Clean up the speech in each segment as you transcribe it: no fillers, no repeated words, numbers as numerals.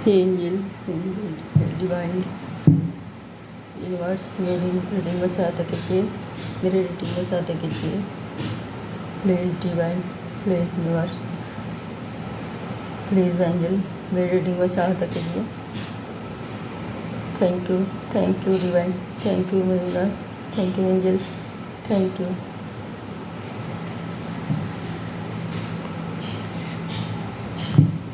Angel divine universe मेरी reading में सहायता कीजिए, मेरी रीडिंग में सहायता कीजिए। Please divine, please universe, please angel मेरी रीडिंग में सहायता कीजिए। Thank you divine, thank you universe, thank you angel, thank you.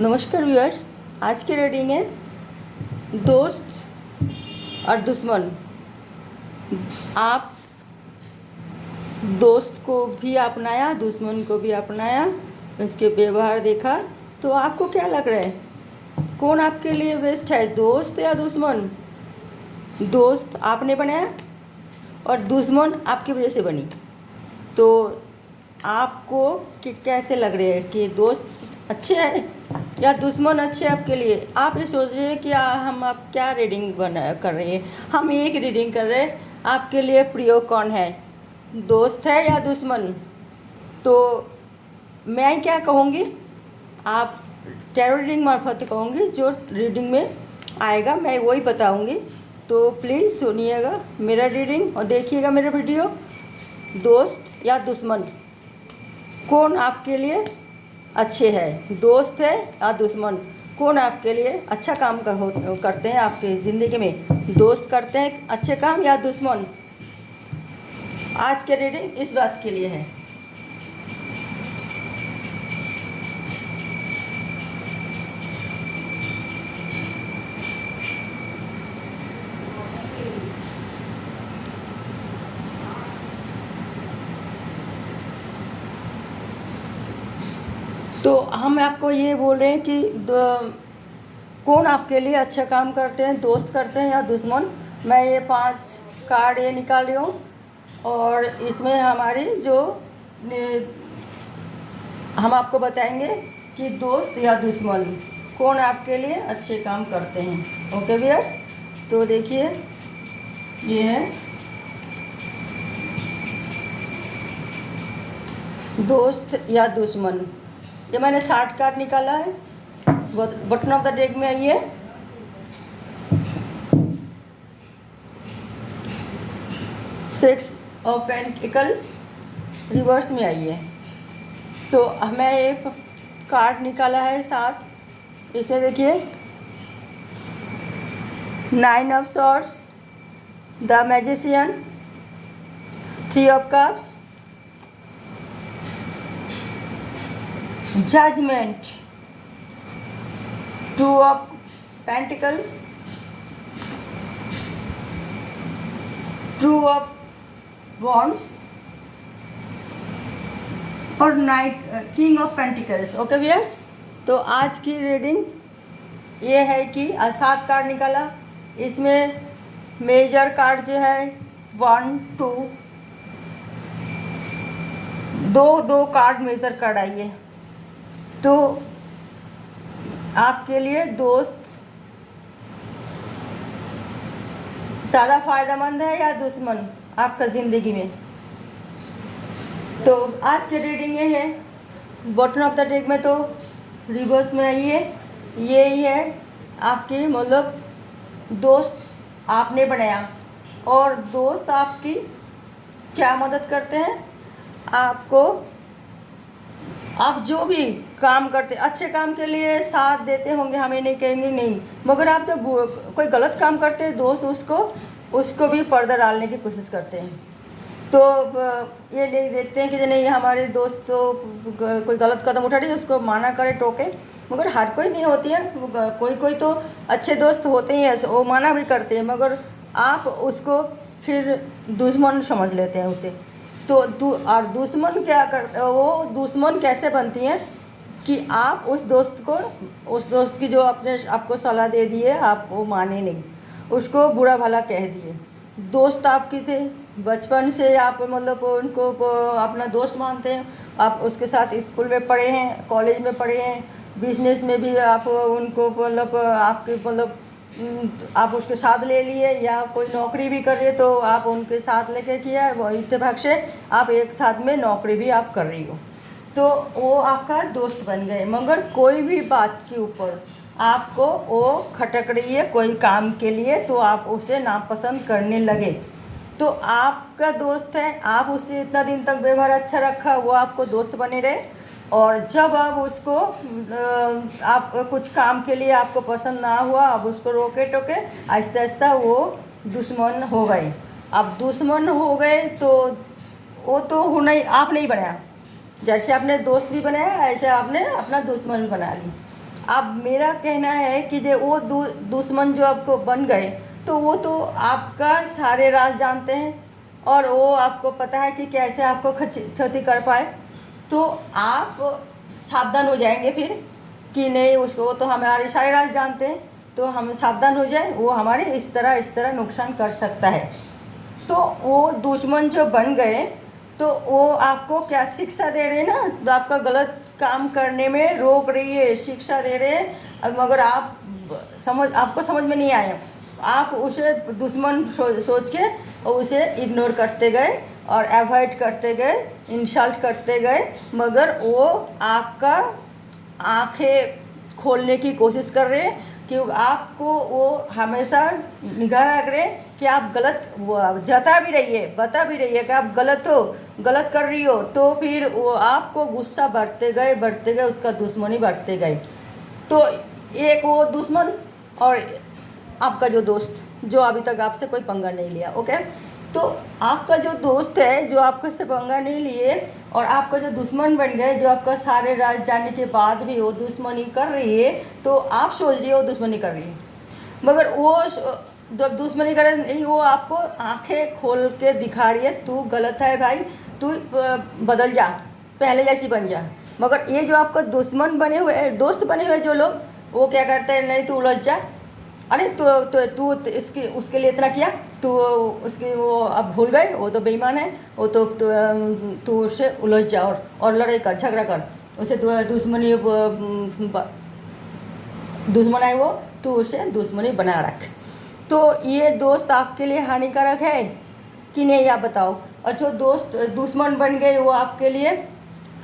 नमस्कार व्यूअर्स, आज की रीडिंग है दोस्त और दुश्मन। आप दोस्त को भी अपनाया, दुश्मन को भी अपनाया, उसके व्यवहार देखा, तो आपको क्या लग रहा है, कौन आपके लिए बेस्ट है, दोस्त या दुश्मन? दोस्त आपने बनाया और दुश्मन आपकी वजह से बनी, तो आपको कैसे लग रहे हैं कि दोस्त अच्छे हैं या दुश्मन अच्छे आपके लिए? आप ये सोच रहे हैं कि हम आप क्या रीडिंग कर रहे हैं? हम एक रीडिंग कर रहे हैं, आपके लिए प्रिय कौन है, दोस्त है या दुश्मन? तो मैं क्या कहूँगी, आप टैरो रीडिंग मार्फत कहूँगी, जो रीडिंग में आएगा मैं वही बताऊँगी। तो प्लीज़ सुनिएगा मेरा रीडिंग और देखिएगा मेरा वीडियो। दोस्त या दुश्मन, कौन आपके लिए अच्छे हैं, दोस्त है या दुश्मन? कौन आपके लिए अच्छा काम करते हैं आपके ज़िंदगी में, दोस्त करते हैं अच्छे काम या दुश्मन? आज के रीडिंग इस बात के लिए है। तो हम आपको ये बोल रहे हैं कि कौन आपके लिए अच्छा काम करते हैं, दोस्त करते हैं या दुश्मन? मैं ये 5 कार्ड ये निकाल रही हूँ और इसमें हमारी जो हम आपको बताएंगे कि दोस्त या दुश्मन कौन आपके लिए अच्छे काम करते हैं। ओके व्यूअर्स, तो देखिए ये है दोस्त या दुश्मन। ये मैंने 60 कार्ड निकाला है, बटन ऑफ द डेक में आइए। सिक्स ऑफ पेंटिकल्स रिवर्स में आइए। तो मैं एक कार्ड निकाला है 7, इसे देखिए, 9 of swords, the magician, 3 of cups, judgement, 2 of pentacles, 2 of wands और knight, king of pentacles. Okay viewers, तो आज की रीडिंग ये है कि 7 कार्ड निकाला, इसमें मेजर कार्ड जो है 1 2 दो कार्ड मेजर कार्ड आइए। तो आपके लिए दोस्त ज़्यादा फायदेमंद है या दुश्मन आपका ज़िंदगी में? तो आज के रीडिंग ये है, बॉटम ऑफ द डेक में तो रिवर्स में आइए, ये ही है आपकी मतलब दोस्त आपने बनाया, और दोस्त आपकी क्या मदद करते हैं आपको, आप जो भी काम करते अच्छे काम के लिए साथ देते होंगे, हमें नहीं कहेंगे नहीं, मगर आप जब कोई गलत काम करते हैं दोस्त उसको भी पर्दा डालने की कोशिश करते हैं। तो ये नहीं देखते हैं कि नहीं हमारे दोस्त तो कोई गलत कदम उठा रही है उसको माना करे, टोके, मगर हर कोई नहीं होती है, कोई तो अच्छे दोस्त होते ही हैं, वो माना भी करते हैं, मगर आप उसको फिर दुश्मन समझ लेते हैं उसे। तो और दुश्मन क्या कर, वो दुश्मन कैसे बनती हैं कि आप उस दोस्त की जो आपको सलाह दे दी है आप वो माने नहीं, उसको बुरा भला कह दिए। दोस्त आपकी थे बचपन से, आप मतलब उनको अपना दोस्त मानते हैं, आप उसके साथ स्कूल में पढ़े हैं, कॉलेज में पढ़े हैं, बिजनेस में भी आप उनको मतलब आपके मतलब आप उसके साथ ले लिए, या कोई नौकरी भी कर रहे तो आप उनके साथ लेके किया, वो इत्तेफाक से आप एक साथ में नौकरी भी आप कर रही हो, तो वो आपका दोस्त बन गए। मगर कोई भी बात के ऊपर आपको वो खटक रही है कोई काम के लिए, तो आप उसे नापसंद करने लगे। तो आपका दोस्त है, आप उससे इतना दिन तक व्यवहार अच्छा रखा, वो आपको दोस्त बने रहे, और जब आप उसको आप कुछ काम के लिए आपको पसंद ना हुआ, आप उसको रोके टोके आहिस्ता आहिस्ता वो दुश्मन हो गए। अब दुश्मन हो गए तो वो तो होना ही, आप नहीं बनाया, जैसे आपने दोस्त भी बनाया ऐसे आपने अपना दुश्मन भी बना ली। अब मेरा कहना है कि जो वो दुश्मन जो आपको बन गए, तो वो तो आपका सारे राज जानते हैं और वो आपको पता है कि कैसे आपको क्षति कर पाए। तो आप सावधान हो जाएंगे फिर कि नहीं, उसको तो हमारे सारे राज जानते हैं, तो हम सावधान हो जाए, वो हमारे इस तरह नुकसान कर सकता है। तो वो दुश्मन जो बन गए, तो वो आपको क्या शिक्षा दे रहे हैं ना, तो आपका गलत काम करने में रोक रही है, शिक्षा दे रहे हैं। मगर आप आपको समझ में नहीं आया, आप उसे दुश्मन सोच के उसे इग्नोर करते गए और अवॉइड करते गए, इंसल्ट करते गए, मगर वो आपका आंखें खोलने की कोशिश कर रहे हैं कि आपको वो हमेशा निगाह रख रहे हैं कि आप गलत जता भी रही है, बता भी रही है कि आप गलत हो, गलत कर रही हो, तो फिर वो आपको गुस्सा बढ़ते गए, उसका दुश्मनी बढ़ते गए। तो एक वो दुश्मन और आपका जो दोस्त जो अभी तक आपसे कोई पंगा नहीं लिया, ओके। तो आपका जो दोस्त है जो आपके से पंगा नहीं लिए और आपका जो दुश्मन बन गए, जो आपका सारे राज जानने के बाद भी वो दुश्मनी कर रही है, तो आप सोच रही हो दुश्मनी कर रही है, मगर वो जब दुश्मनी कर रही, वो आपको आंखें खोल के दिखा रही है तू गलत है भाई, तू बदल जा, पहले जैसी बन जा। मगर ये जो आपका दुश्मन बने हुए, दोस्त बने हुए जो लोग, वो क्या करते हैं, नहीं तू उलझ जा, अरे तो तू इसकी उसके लिए इतना किया, तू उसकी वो अब भूल गए, वो तो बेईमान है, वो तो तू उससे उलझ जा और लड़ाई कर, झगड़ा कर, उसे दुश्मन है वो, तू उसे दुश्मनी बना रख। तो ये दोस्त आपके लिए हानिकारक है कि नहीं, आप बताओ। और जो दोस्त दुश्मन बन गए वो आपके लिए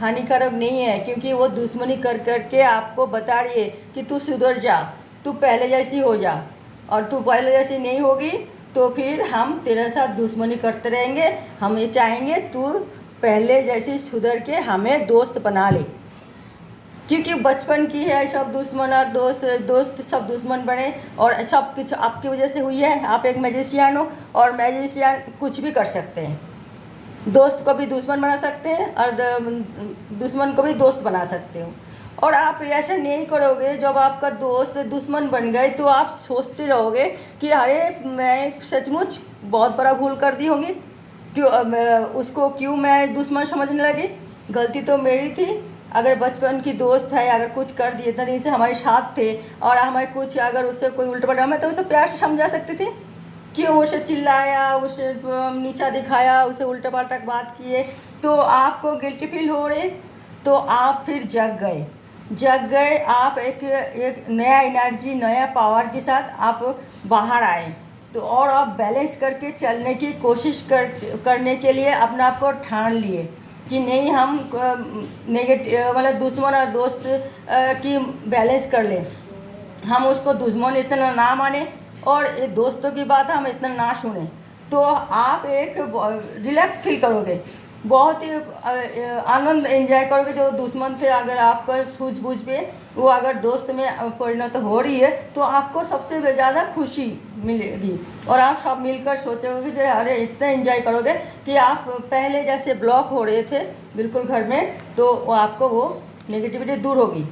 हानिकारक नहीं है, क्योंकि वो दुश्मनी कर करके आपको बता रही है कि तू सुधर जा, तू पहले जैसी हो जा, और तू पहले जैसी नहीं होगी तो फिर हम तेरे साथ दुश्मनी करते रहेंगे। हम ये चाहेंगे तू पहले जैसी सुधर के हमें दोस्त बना ले, क्योंकि बचपन की है सब दुश्मन, और दोस्त सब दुश्मन बने, और सब कुछ आपकी वजह से हुई है। आप एक मैजिशियन हो, और मैजिशियन कुछ भी कर सकते हैं, दोस्त को भी दुश्मन बना सकते हैं और दुश्मन को भी दोस्त बना सकते हो। और आप ऐसा नहीं करोगे, जब आपका दोस्त दुश्मन बन गए तो आप सोचते रहोगे कि अरे मैं सचमुच बहुत बड़ा भूल कर दी होंगी, उसको क्यों मैं दुश्मन समझने लगी, गलती तो मेरी थी। अगर बचपन की दोस्त है, अगर कुछ कर दिए, इतना दिन से हमारे साथ थे, और हमें कुछ अगर उससे कोई उल्टा पड़ा, मैं तो उसे प्यार से समझा सकती थी, क्यों उसे चिल्लाया, उसे नीचा दिखाया, उसे उल्टा पाल्टा बात किए, तो आपको गिल्टी फील हो रहे, तो आप फिर जग गए। आप एक नया एनर्जी, नया पावर के साथ आप बाहर आए, तो और आप बैलेंस करके चलने की कोशिश करने के लिए अपने आप को ठान लिए कि नहीं, हम नेगेटिव मतलब दुश्मन और दोस्त की बैलेंस कर लें, हम उसको दुश्मन इतना ना माने और दोस्तों की बात हम इतना ना सुने, तो आप एक रिलैक्स फील करोगे, बहुत ही आनंद एंजॉय करोगे। जो दुश्मन थे, अगर आपका सूझबूझ पे वो अगर दोस्त में परिणत हो रही है, तो आपको सबसे ज़्यादा खुशी मिलेगी, और आप सब मिलकर सोचोगे कि अरे इतना एंजॉय करोगे कि आप पहले जैसे ब्लॉक हो रहे थे बिल्कुल घर में, तो वो आपको वो नेगेटिविटी दूर होगी।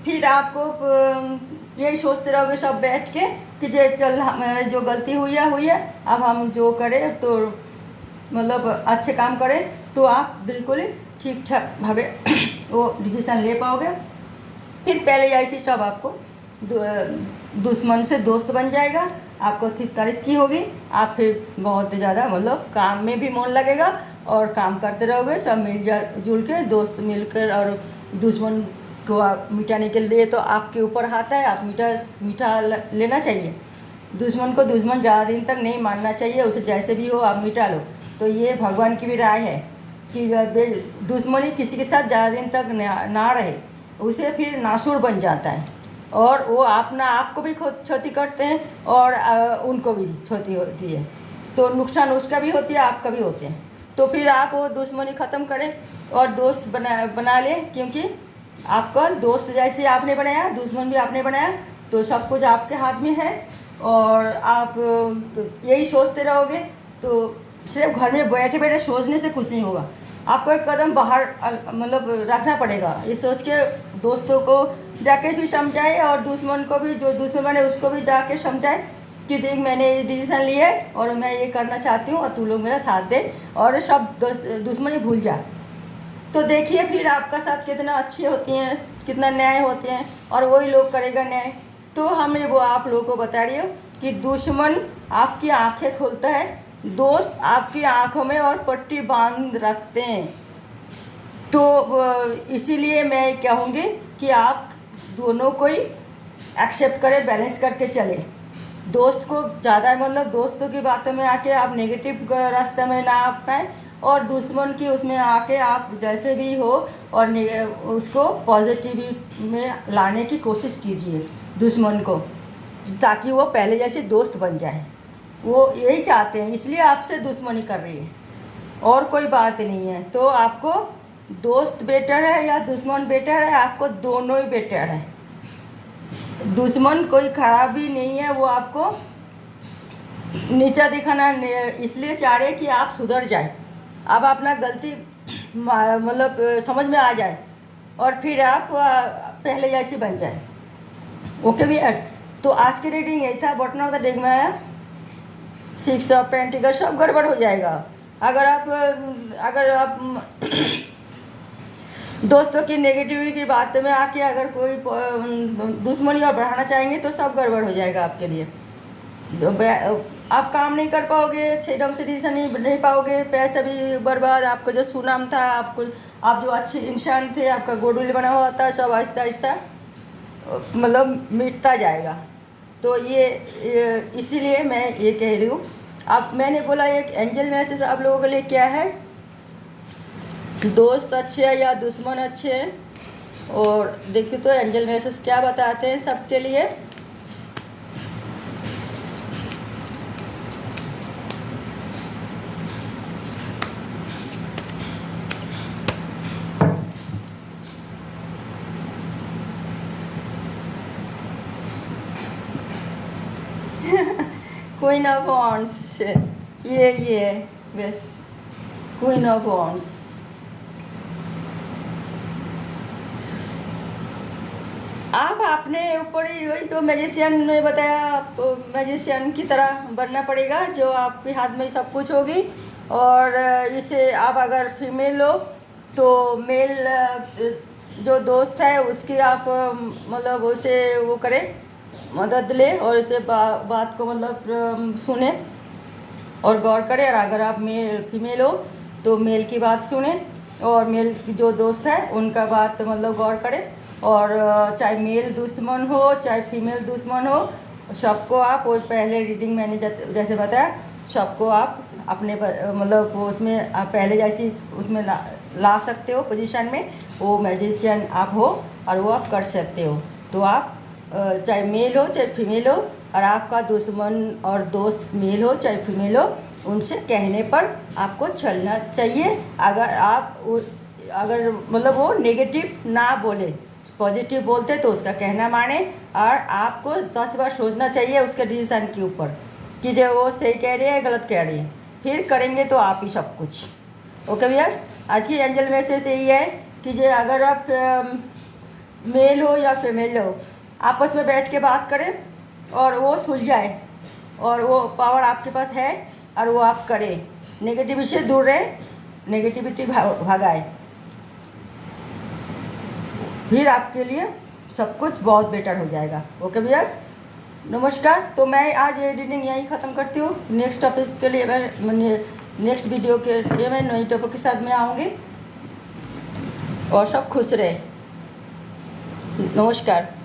फिर आपको यही सोचते रहोगे सब बैठ के कि चल हमारी जो गलती हुई है, अब हम जो करें तो मतलब अच्छे काम करें, तो आप बिल्कुल ही ठीक ठाक भावे वो डिसीजन ले पाओगे। फिर पहले ऐसी सब आपको दुश्मन से दोस्त बन जाएगा, आपको तरक्की होगी, आप फिर बहुत ज़्यादा मतलब काम में भी मन लगेगा और काम करते रहोगे, सब मिलजुल के दोस्त मिलकर, और दुश्मन को मिटाने के लिए तो आपके ऊपर हाथ है, आप मीठा लेना चाहिए। दुश्मन को दुश्मन ज़्यादा दिन तक नहीं मानना चाहिए, उसे जैसे भी हो आप मिटा लो। तो ये भगवान की भी राय है कि दुश्मनी किसी के साथ ज़्यादा दिन तक ना रहे, उसे फिर नासूर बन जाता है, और वो अपना आपको भी क्षति करते हैं और उनको भी क्षति होती है। तो नुकसान उसका भी होती है, आपका भी होते हैं। तो फिर आप वो दुश्मनी ख़त्म करें और दोस्त बना लें, क्योंकि आपका दोस्त जैसे आपने बनाया दुश्मन भी आपने बनाया, तो सब कुछ आपके हाथ में है। और आप यही सोचते रहोगे तो सिर्फ घर में बैठे बैठे सोचने से कुछ नहीं होगा। आपको एक कदम बाहर मतलब रखना पड़ेगा, ये सोच के दोस्तों को जाके भी समझाए और दुश्मन को भी, जो दुश्मन बने उसको भी जाके समझाए कि देख मैंने ये डिसीज़न लिया है और मैं ये करना चाहती हूँ और तू लोग मेरा साथ दे और सब दुश्मनी भूल जा। तो देखिए फिर आपका साथ कितना अच्छी होती हैं, कितना न्याय होते हैं और वही लोग करेगा न्याय। तो हमें वो आप लोगों को बता रही हूँ कि दुश्मन आपकी आंखें खोलता है, दोस्त आपकी आंखों में और पट्टी बांध रखते हैं। तो इसीलिए मैं कहूँगी कि आप दोनों को ही एक्सेप्ट करें, बैलेंस करके चले। दोस्त को ज़्यादा मतलब दोस्तों की बातों में आके आप नेगेटिव रास्ते में ना अपनाएं और दुश्मन की उसमें आके आप जैसे भी हो और उसको पॉजिटिव में लाने की कोशिश कीजिए दुश्मन को, ताकि वो पहले जैसे दोस्त बन जाए। वो यही चाहते हैं, इसलिए आपसे दुश्मनी कर रही है और कोई बात नहीं है। तो आपको दोस्त बेटर है या दुश्मन बेटर है? आपको दोनों ही बेटर है। दुश्मन कोई खराबी नहीं है, वो आपको नीचा दिखाना इसलिए चाह रहे कि आप सुधर जाए, अब अपना गलती मतलब समझ में आ जाए और फिर आप पहले जैसी बन जाए। ओके व्यूअर्स, तो आज की रीडिंग यही था। बॉटम ऑफ द डेक में आया 6 ऑफ पेंटिकल, सब गड़बड़ हो जाएगा अगर आप दोस्तों की नेगेटिविटी की बातों में आके अगर कोई दुश्मनी और बढ़ाना चाहेंगे तो सब गड़बड़ हो जाएगा आपके लिए। आप काम नहीं कर पाओगे, सही ढंग से डिसीजन नहीं पाओगे, पैसा भी बर्बाद, आपका जो सुनाम था, आप जो अच्छे इंसान थे, आपका गुडविल बना हुआ था, सब आहिस्ता आहिस्ता मतलब मिटता जाएगा। तो ये इसीलिए मैं ये कह रही हूँ। अब मैंने बोला एक एंजल मैसेज आप लोगों के लिए क्या है, दोस्त अच्छे हैं या दुश्मन अच्छे हैं, और देखिए तो एंजल मैसेज क्या बताते हैं सबके लिए। क्वीन ऑफ वॉन्ड्स, ये बस क्वीन ऑफ वॉन्ड्स। आप अपने ऊपर ही वही जो मैजिशियन ने बताया, आपको मैजिशियन की तरह बनना पड़ेगा, जो आपके हाथ में सब कुछ होगी। और इसे आप अगर फीमेल हो तो मेल जो दोस्त है उसकी आप मतलब उसे वो करे, मदद ले और उसे बात को मतलब सुने और गौर करे। और अगर आप फीमेल हो तो मेल की बात सुने और मेल जो दोस्त है उनका बात मतलब गौर करे। और चाहे मेल दुश्मन हो चाहे फीमेल दुश्मन हो, सबको आप वो पहले रीडिंग मैंने जैसे बताया, सबको आप अपने मतलब उसमें आप पहले जैसी उसमें ला सकते हो पोजीशन में, वो मैजिशियन आप हो और वो आप कर सकते हो। तो आप चाहे मेल हो चाहे फीमेल हो, और आपका दुश्मन और दोस्त मेल हो चाहे फीमेल हो, उनसे कहने पर आपको चलना चाहिए। अगर मतलब वो नेगेटिव ना बोले, पॉजिटिव बोलते तो उसका कहना माने। और आपको 10 बार सोचना चाहिए उसके डिसीजन के ऊपर कि जो वो सही कह रही है गलत कह रही है, फिर करेंगे तो आप ही सब कुछ। ओके व्यूअर्स, आज की एंजल मैसेज यही है कि जो अगर आप मेल हो या फीमेल हो, आपस में बैठ के बात करें और वो सुलझाए, और वो पावर आपके पास है और वो आप करें। नेगेटिविटी से दूर रहें, नेगेटिविटी भगाए, फिर आपके लिए सब कुछ बहुत बेटर हो जाएगा। ओके व्यूअर्स, नमस्कार। तो मैं आज ये रीडिंग यहीं ख़त्म करती हूँ। नेक्स्ट टॉपिक के लिए मैं नेक्स्ट वीडियो के लिए मैं नई टॉपिक के साथ में आऊँगी, और सब खुश रहे। नमस्कार।